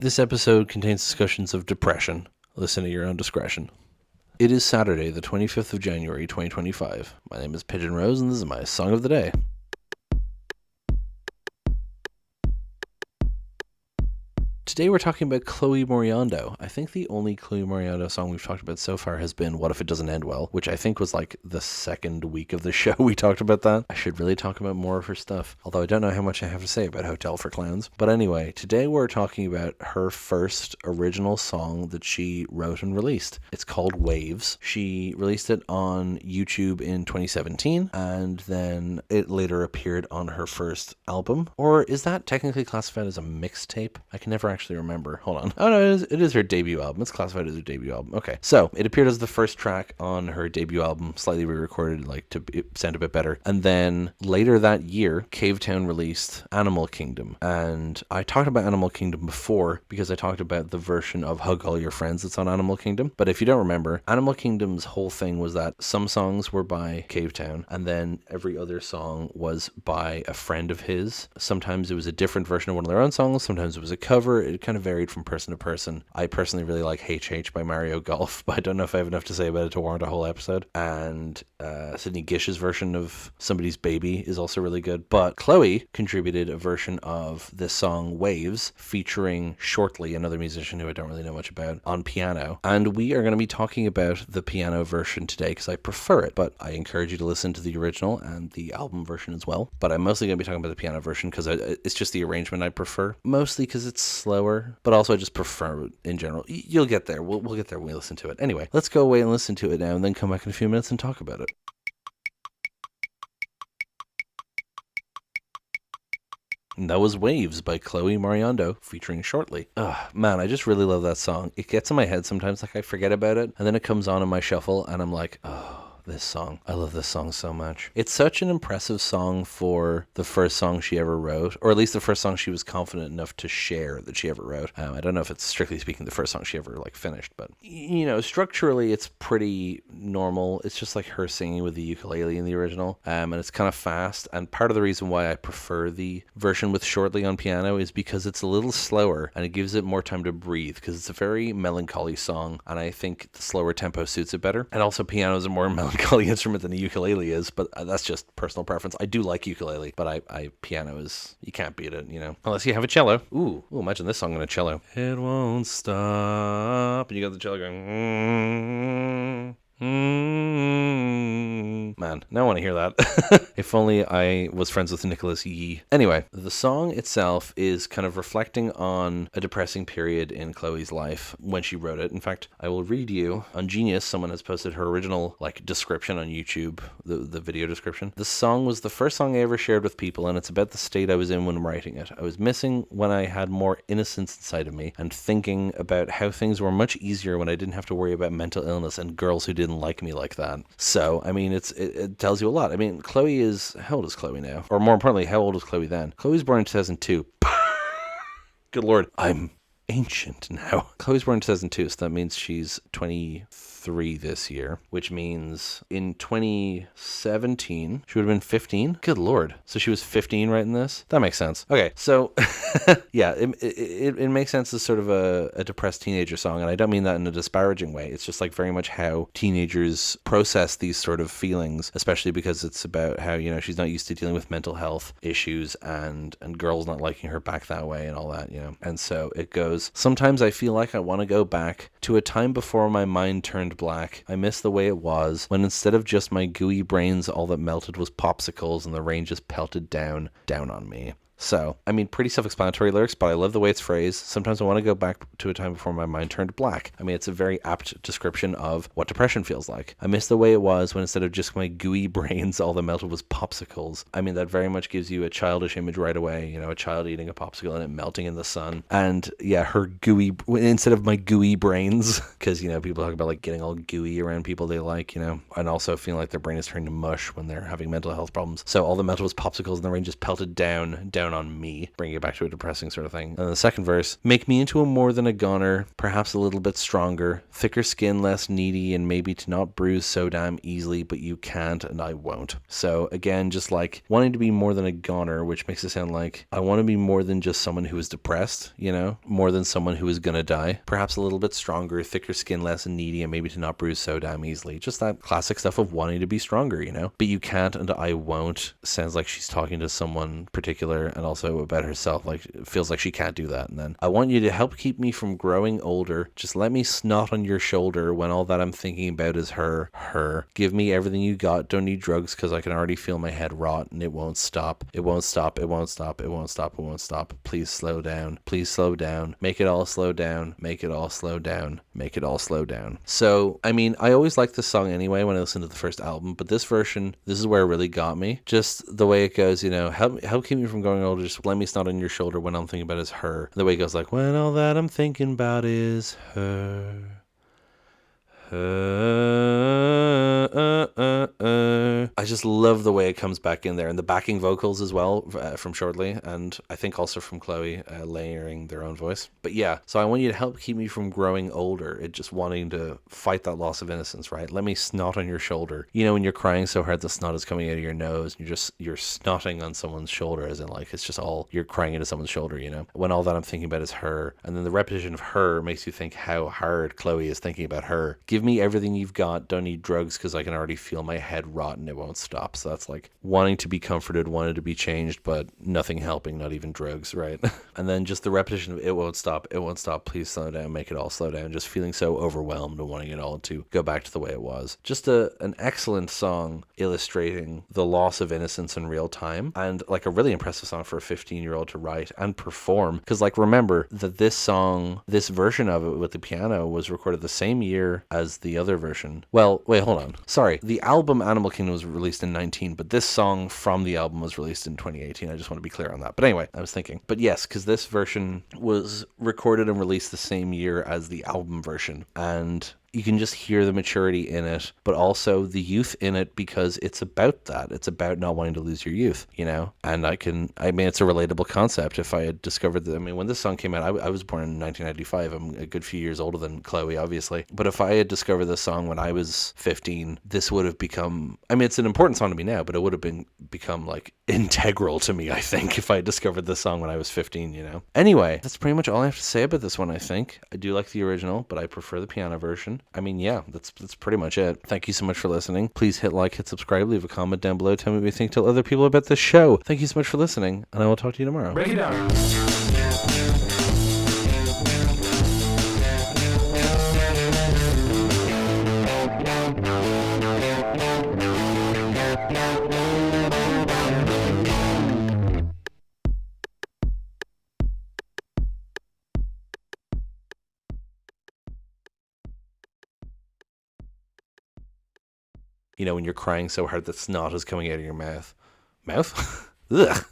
This episode contains discussions of depression. Listen at your own discretion. It is Saturday, the 25th of January, 2025. My name is Pigeon Rose, and this is my song of the day. Today we're talking about Chloe Moriondo. I think the only Chloe Moriondo song we've talked about so far has been What If It Doesn't End Well, which I think was like the second week of the show we talked about that. I should really talk about more of her stuff, although I don't know how much I have to say about Hotel for Clowns. But anyway, today we're talking about her first original song that she wrote and released. It's called Waves. She released it on YouTube in 2017, and then it later appeared on her first album. Or is that technically classified as a mixtape? I can never actually remember. Hold on. Oh no, it is her debut album. It's classified as her debut album. Okay. So it appeared as the first track on her debut album, slightly re-recorded, like to sound a bit better. And then later that year, Cavetown released Animal Kingdom. And I talked about Animal Kingdom before because I talked about the version of Hug All Your Friends that's on Animal Kingdom. But if you don't remember, Animal Kingdom's whole thing was that some songs were by Cavetown and then every other song was by a friend of his. Sometimes it was a different version of one of their own songs. Sometimes it was a cover. It kind of varied from person to person. I personally really like HH by Mario Golf, but I don't know if I have enough to say about it to warrant a whole episode. And Sydney Gish's version of Somebody's Baby is also really good. But Chloe contributed a version of this song Waves featuring Shortly, another musician who I don't really know much about, on piano. And we are going to be talking about the piano version today because I prefer it, but I encourage you to listen to the original and the album version as well. But I'm mostly going to be talking about the piano version because it's just the arrangement I prefer, mostly because it's slower, but also I just prefer it in general. You'll get there. We'll get there when we listen to it. Anyway, let's go away and listen to it now and then come back in a few minutes and talk about it. And that was Waves by Chloe Moriondo featuring Shortly. Man, I just really love that song. It gets in my head sometimes, like I forget about it, and then it comes on in my shuffle, and I'm like, this song. I love this song so much. It's such an impressive song for the first song she ever wrote, or at least the first song she was confident enough to share that she ever wrote. I don't know if it's strictly speaking the first song she ever finished, but structurally it's pretty normal. It's just like her singing with the ukulele in the original, and it's kind of fast. And part of the reason why I prefer the version with Shortly on piano is because it's a little slower and it gives it more time to breathe because it's a very melancholy song, and I think the slower tempo suits it better. And also piano is a more melancholy instrument than a ukulele is, but that's just personal preference. I do like ukulele, but piano is, you can't beat it, unless you have a cello. Ooh, imagine this song on a cello. It won't stop, and you got the cello going. Man, now I want to hear that. If only I was friends with Nicholas Yee. Anyway, the song itself is kind of reflecting on a depressing period in Chloe's life when she wrote it. In fact, I will read you on Genius. Someone has posted her original description on YouTube, the video description. The song was the first song I ever shared with people, and it's about the state I was in when writing it. I was missing when I had more innocence inside of me and thinking about how things were much easier when I didn't have to worry about mental illness and girls who didn't like me like that. So, I mean, it tells you a lot. I mean, Chloe is, how old is Chloe now? Or more importantly, how old was Chloe then? Chloe was born in 2002. Good Lord, I'm ancient now. Chloe's born in 2002, so that means she's 23 this year, which means in 2017 she would have been 15. Good Lord, so she was 15 writing this? That makes sense. Okay, so yeah, it makes sense as sort of a depressed teenager song, and I don't mean that in a disparaging way. It's just very much how teenagers process these sort of feelings, especially because it's about how she's not used to dealing with mental health issues and girls not liking her back that way and all that, and so it goes, sometimes I feel like I want to go back to a time before my mind turned black. I miss the way it was when instead of just my gooey brains, all that melted was popsicles and the rain just pelted down on me. So, I mean, pretty self-explanatory lyrics, but I love the way it's phrased. Sometimes I want to go back to a time before my mind turned black. I mean, it's a very apt description of what depression feels like. I miss the way it was when instead of just my gooey brains, all that melted was popsicles. I mean, that very much gives you a childish image right away, a child eating a popsicle and it melting in the sun. And yeah, her gooey, instead of my gooey brains, because, people talk about getting all gooey around people they like, and also feeling like their brain is turning to mush when they're having mental health problems. So all the melted was popsicles and the rain just pelted down down on me, bringing it back to a depressing sort of thing. And the second verse, make me into a more than a goner, perhaps a little bit stronger, thicker skin, less needy, and maybe to not bruise so damn easily, but you can't and I won't. So again, just like wanting to be more than a goner, which makes it sound like I want to be more than just someone who is depressed, you know, more than someone who is gonna die, perhaps a little bit stronger, thicker skin, less needy, and maybe to not bruise so damn easily. Just that classic stuff of wanting to be stronger, you know, but you can't and I won't sounds like she's talking to someone particular and also about herself, like it feels like she can't do that. And then I want you to help keep me from growing older, just let me snot on your shoulder when all that I'm thinking about is her. Give me everything you got, don't need drugs because I can already feel my head rot and it won't stop. It won't stop, it won't stop, it won't stop, it won't stop. Please slow down, please slow down, make it all slow down, make it all slow down, make it all slow down. So I mean, I always liked this song anyway when I listened to the first album, but this version, this is where it really got me. Just the way it goes, you know, help keep me from going older, just let me snot on your shoulder when I'm thinking about is her. The way it goes like, when all that I'm thinking about is her. I just love the way it comes back in there, and the backing vocals as well from Shortly, and I think also from Chloe layering their own voice. But yeah, so I want you to help keep me from growing older. It just wanting to fight that loss of innocence, right? Let me snot on your shoulder. You know, when you're crying so hard the snot is coming out of your nose, and you're snotting on someone's shoulder, as in like it's just all you're crying into someone's shoulder. You know, when all that I'm thinking about is her, and then the repetition of her makes you think how hard Chloe is thinking about her. Give me everything you've got, don't need drugs because I can already feel my head rot and it won't stop. So that's like wanting to be comforted, wanting to be changed, but nothing helping, not even drugs, right? And then just the repetition of it won't stop, please slow down, make it all slow down, just feeling so overwhelmed and wanting it all to go back to the way it was. Just an excellent song illustrating the loss of innocence in real time, and like a really impressive song for a 15-year-old to write and perform, because like remember that this song, this version of it with the piano was recorded the same year as the other version. Well, wait, hold on. Sorry. The album Animal Kingdom was released in 19, but this song from the album was released in 2018. I just want to be clear on that. But anyway, I was thinking. But yes, because this version was recorded and released the same year as the album version. And you can just hear the maturity in it, but also the youth in it, because it's about that. It's about not wanting to lose your youth, you know? And I mean, it's a relatable concept. If I had discovered that, I mean, when this song came out, I was born in 1995. I'm a good few years older than Chloe, obviously. But if I had discovered this song when I was 15, this would have become, I mean, it's an important song to me now, but it would have become like integral to me, I think, if I had discovered this song when I was 15, you know? Anyway, that's pretty much all I have to say about this one, I think. I do like the original, but I prefer the piano version. I mean, yeah, that's pretty much it. Thank you so much for listening. Please hit like, hit subscribe, leave a comment down below. Tell me what you think. Tell other people about this show. Thank you so much for listening, and I will talk to you tomorrow. Break it down. You know, when you're crying so hard that snot is coming out of your mouth. Mouth? Ugh.